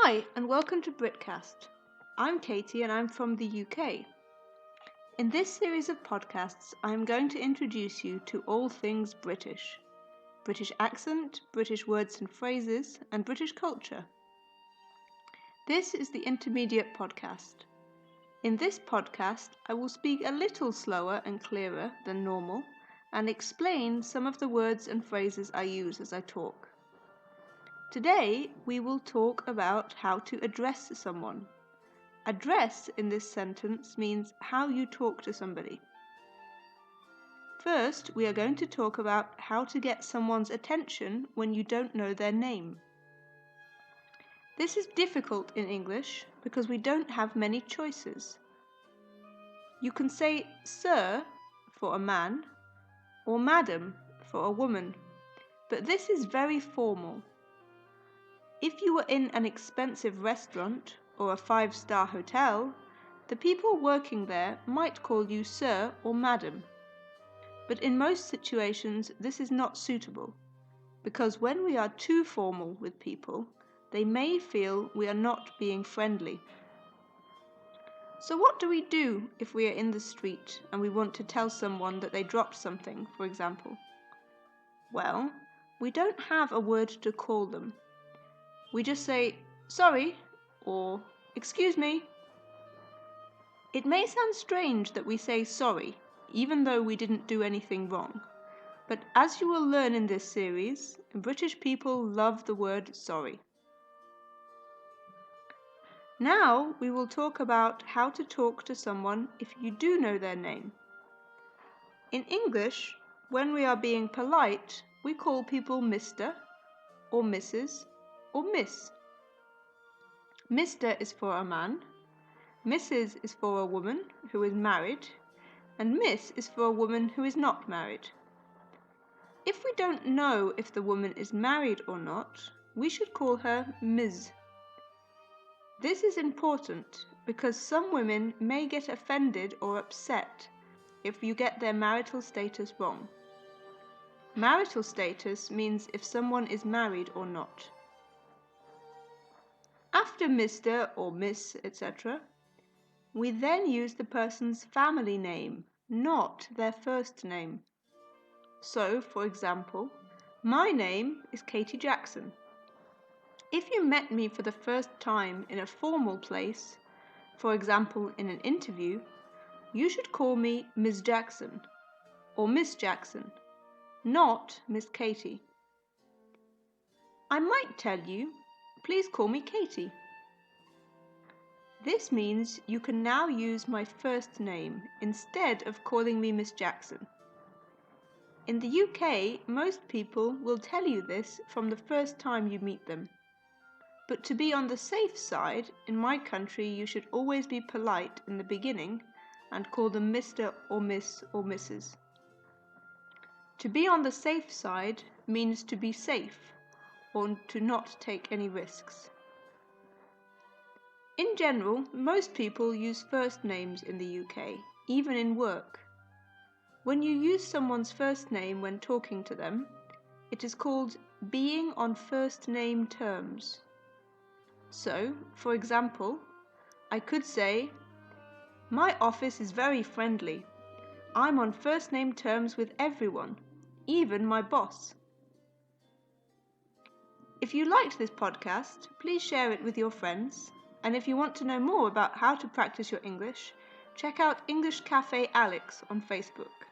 Hi, and welcome to BritCast. I'm Katie and I'm from the UK. In this series of podcasts, I'm going to introduce you to all things British. British accent, British words and phrases, and British culture. This is the intermediate podcast. In this podcast, I will speak a little slower and clearer than normal and explain some of the words and phrases I use as I talk. Today, we will talk about how to address someone. Address in this sentence means how you talk to somebody. First, we are going to talk about how to get someone's attention when you don't know their name. This is difficult in English because we don't have many choices. You can say sir for a man or madam for a woman, but this is very formal. If you were in an expensive restaurant or a 5-star hotel, the people working there might call you sir or madam. But in most situations, this is not suitable, because when we are too formal with people, they may feel we are not being friendly. So what do we do if we are in the street and we want to tell someone that they dropped something, for example? Well, we don't have a word to call them. We just say, sorry, or excuse me. It may sound strange that we say sorry, even though we didn't do anything wrong. But as you will learn in this series, British people love the word sorry. Now we will talk about how to talk to someone if you do know their name. In English, when we are being polite, we call people Mr. or Mrs. or Miss. Mr. is for a man, Mrs. is for a woman who is married, and Miss is for a woman who is not married. If we don't know if the woman is married or not, we should call her Ms. This is important because some women may get offended or upset if you get their marital status wrong. Marital status means if someone is married or not. After Mr. or Miss, etc., we then use the person's family name, not their first name. So, for example, my name is Katie Jackson. If you met me for the first time in a formal place, for example in an interview, you should call me Ms. Jackson or Miss Jackson, not Miss Katie. I might tell you, please call me Katie. This means you can now use my first name instead of calling me Miss Jackson. In the UK, most people will tell you this from the first time you meet them. But to be on the safe side, in my country you should always be polite in the beginning and call them Mr. or Miss or Mrs. To be on the safe side means to be safe or to not take any risks. In general, most people use first names in the UK, even in work. When you use someone's first name when talking to them, it is called being on first name terms. So, for example, I could say, my office is very friendly. I'm on first name terms with everyone, even my boss. If you liked this podcast, please share it with your friends. And if you want to know more about how to practice your English, check out English Cafe Alex on Facebook.